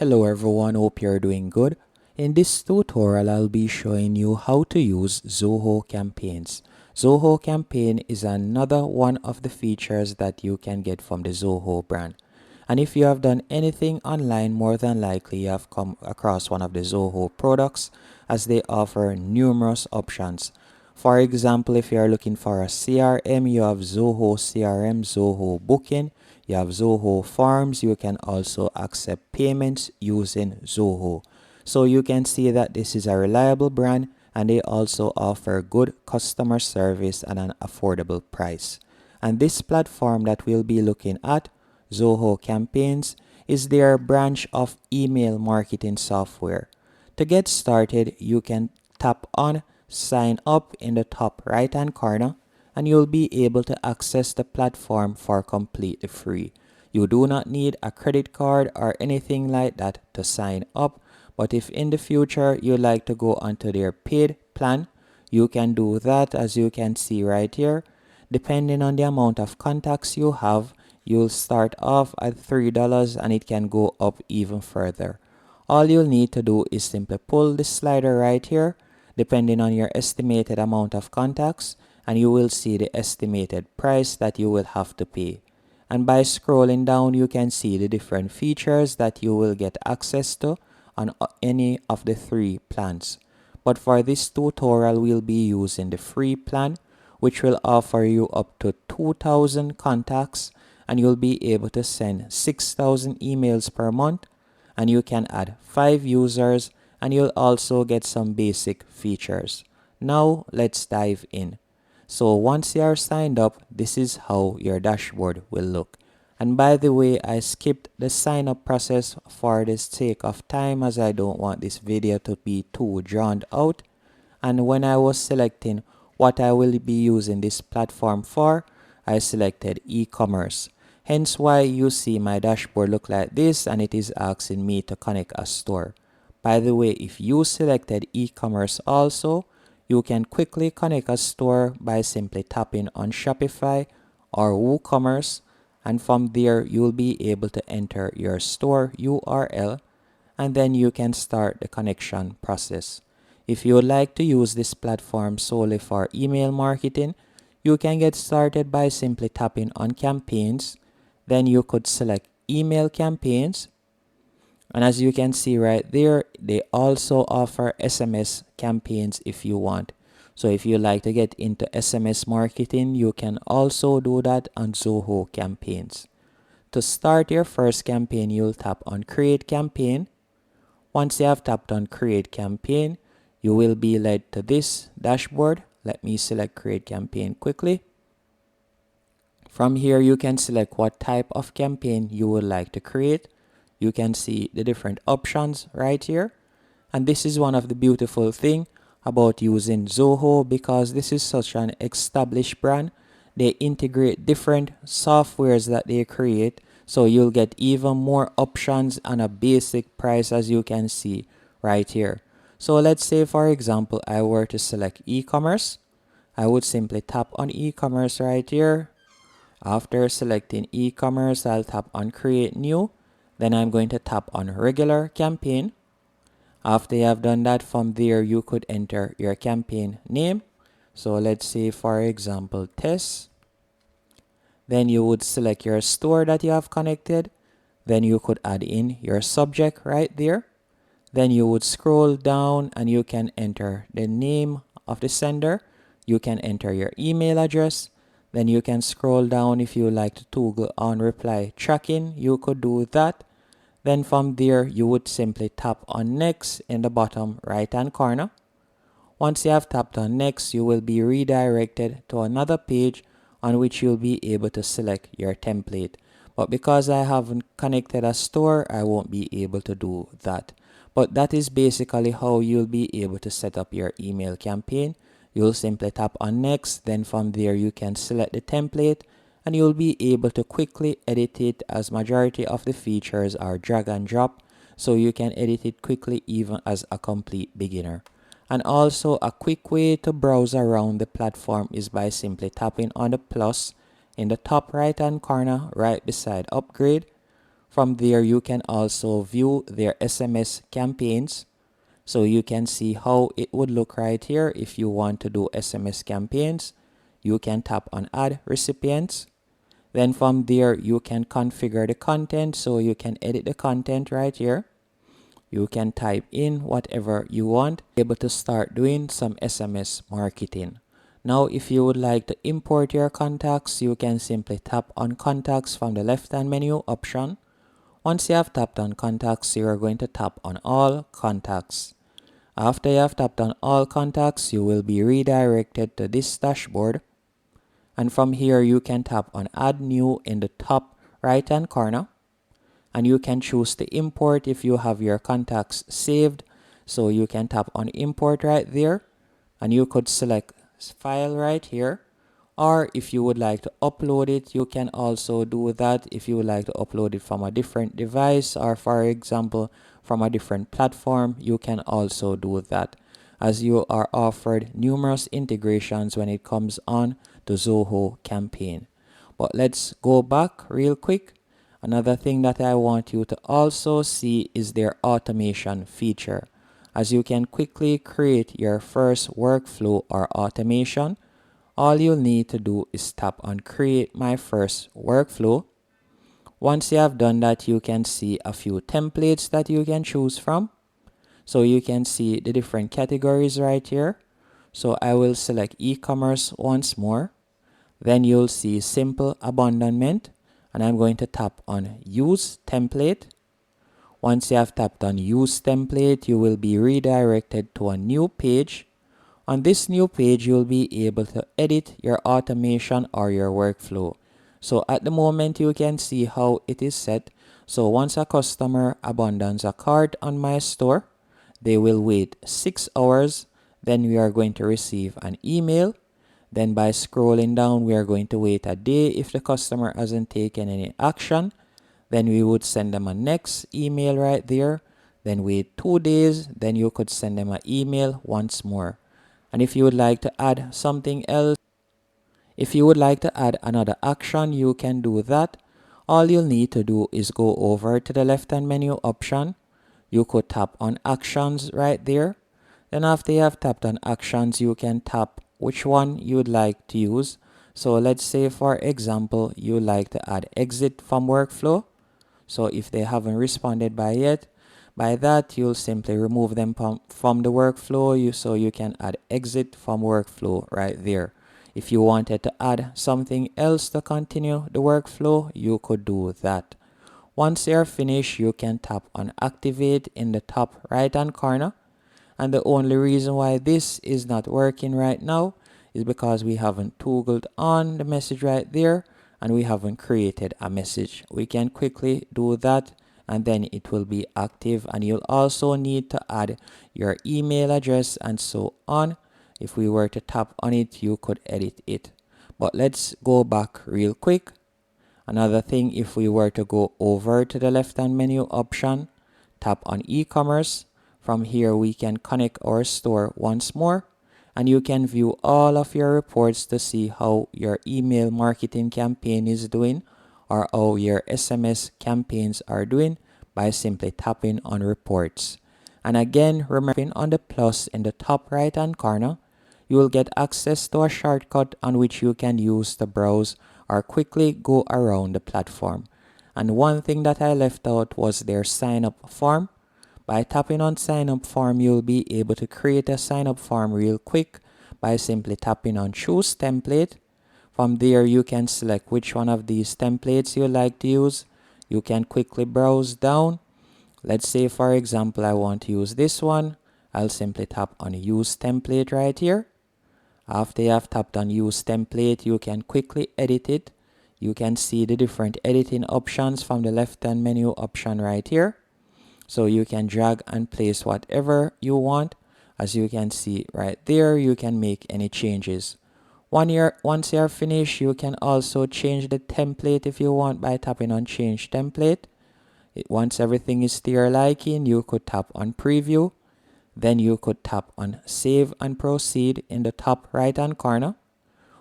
Hello everyone, hope you're doing good. In this tutorial, I'll be showing you how to use Zoho campaigns. Zoho campaign is another one of the features that you can get from the Zoho brand. And if you have done anything online, more than likely you have come across one of the Zoho products as they offer numerous options. For example, if you are looking for a CRM, you have Zoho CRM, Zoho Booking. You have Zoho Forms. You can also accept payments using Zoho. So you can see that this is a reliable brand and they also offer good customer service at an affordable price. And this platform that we'll be looking at, Zoho Campaigns, is their branch of email marketing software. To get started, you can tap on Sign Up in the top right hand corner and you'll be able to access the platform for completely free. You do not need a credit card or anything like that to sign up, but if in the future you like to go onto their paid plan, you can do that. As you can see right here. Depending on the amount of contacts you have, you'll start off at $3 and it can go up even further. All you'll need to do is simply pull the slider right here, depending on your estimated amount of contacts, and you will see the estimated price that you will have to pay. And by scrolling down, you can see the different features that you will get access to on any of the three plans. But for this tutorial, we'll be using the free plan, which will offer you up to 2,000 contacts, and you'll be able to send 6,000 emails per month, and you can add 5 users, and you'll also get some basic features. Now let's dive in. So once you are signed up, this is how your dashboard will look. And by the way, I skipped the sign up process for the sake of time, as I don't want this video to be too drawn out. And when I was selecting what I will be using this platform for, I selected e-commerce. Hence why you see my dashboard look like this, and it is asking me to connect a store. By the way, if you selected e-commerce also, you can quickly connect a store by simply tapping on Shopify or WooCommerce, and from there you'll be able to enter your store URL and then you can start the connection process. If you would like to use this platform solely for email marketing, you can get started by simply tapping on campaigns. Then you could select email campaigns. And as you can see right there, they also offer SMS campaigns if you want. So if you like to get into SMS marketing, you can also do that on Zoho campaigns. To start your first campaign, you'll tap on Create Campaign. Once you have tapped on Create Campaign, you will be led to this dashboard. Let me select Create Campaign quickly. From here, you can select what type of campaign you would like to create. You can see the different options right here. And this is one of the beautiful things about using Zoho, because this is such an established brand. They integrate different softwares that they create, so you'll get even more options on a basic price, as you can see right here. So let's say, for example, I were to select e-commerce. I would simply tap on e-commerce right here. After selecting e-commerce, I'll tap on Create New. Then I'm going to tap on Regular Campaign. After you have done that, from there you could enter your campaign name. So let's say, for example, Test. Then you would select your store that you have connected. Then you could add in your subject right there. Then you would scroll down and you can enter the name of the sender. You can enter your email address. Then you can scroll down if you like to toggle on reply tracking. You could do that. Then from there, you would simply tap on Next in the bottom right hand corner. Once you have tapped on Next, you will be redirected to another page on which you'll be able to select your template. But because I haven't connected a store, I won't be able to do that. But that is basically how you'll be able to set up your email campaign. You'll simply tap on Next. Then from there, you can select the template, and you'll be able to quickly edit it, as majority of the features are drag and drop, so you can edit it quickly even as a complete beginner. And also, a quick way to browse around the platform is by simply tapping on the plus in the top right hand corner right beside upgrade. From there, you can also view their SMS campaigns. So you can see how it would look right here. If you want to do SMS campaigns, you can tap on add recipients. Then from there, you can configure the content. So you can edit the content right here. You can type in whatever you want, able to start doing some SMS marketing. Now, if you would like to import your contacts, you can simply tap on contacts from the left-hand menu option. Once you have tapped on contacts, you are going to tap on all contacts. After you have tapped on all contacts, you will be redirected to this dashboard. And from here, you can tap on add new in the top right-hand corner. And you can choose to import if you have your contacts saved. So you can tap on import right there. And you could select file right here. Or if you would like to upload it, you can also do that if you would like to upload it from a different device, or for example from a different platform, you can also do that, as you are offered numerous integrations when it comes on to Zoho campaign. But let's go back real quick. Another thing that I want you to also see is their automation feature, as you can quickly create your first workflow or automation. All you'll need to do is tap on create my first workflow. Once you have done that, you can see a few templates that you can choose from. So you can see the different categories right here. So I will select e-commerce once more. Then you'll see simple abandonment, and I'm going to tap on use template. Once you have tapped on use template, you will be redirected to a new page. On this new page, you'll be able to edit your automation or your workflow. So at the moment, you can see how it is set. So once a customer abandons a cart on my store, they will wait 6 hours. Then we are going to receive an email. Then by scrolling down, we are going to wait a day if the customer hasn't taken any action. Then we would send them a next email right there. Then wait 2 days. Then you could send them an email once more. And if you would like to add something else, if you would like to add another action, you can do that. All you'll need to do is go over to the left-hand menu option. You could tap on actions right there. Then after you have tapped on actions, you can tap which one you would like to use. So let's say, for example, you would like to add exit from workflow. So if they haven't responded by that, you'll simply remove them from the workflow. So you can add exit from workflow right there. If you wanted to add something else to continue the workflow, you could do that. Once you're finished, you can tap on activate in the top right hand corner. And the only reason why this is not working right now is because we haven't toggled on the message right there, and we haven't created a message. We can quickly do that, and then it will be active. And you'll also need to add your email address and so on. If we were to tap on it, you could edit it. But let's go back real quick. Another thing, if we were to go over to the left-hand menu option, tap on e-commerce. From here, we can connect our store once more, and you can view all of your reports to see how your email marketing campaign is doing, or how your SMS campaigns are doing, by simply tapping on reports. And again, remembering on the plus in the top right hand corner, you will get access to a shortcut on which you can use to browse or quickly go around the platform. And one thing that I left out was their sign up form. By tapping on sign up form, you'll be able to create a sign up form real quick by simply tapping on choose template. From there, you can select which one of these templates you like to use. You can quickly browse down. Let's say, for example, I want to use this one. I'll simply tap on use template right here. After you have tapped on use template, you can quickly edit it. You can see the different editing options from the left-hand menu option right here. So you can drag and place whatever you want. As you can see right there, you can make any changes. Once you're finished, you can also change the template if you want by tapping on change template. Once everything is to your liking, you could tap on preview. Then you could tap on save and proceed in the top right hand corner.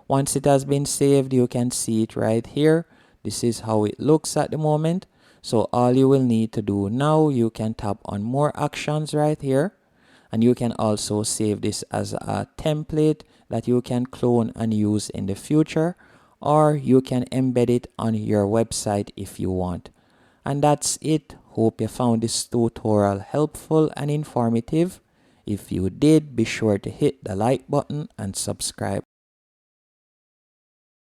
Once it has been saved, you can see it right here. This is how it looks at the moment. So all you will need to do now, you can tap on more actions right here, and you can also save this as a template that you can clone and use in the future, or you can embed it on your website if you want. And that's it. Hope you found this tutorial helpful and informative. If you did, be sure to hit the like button and subscribe.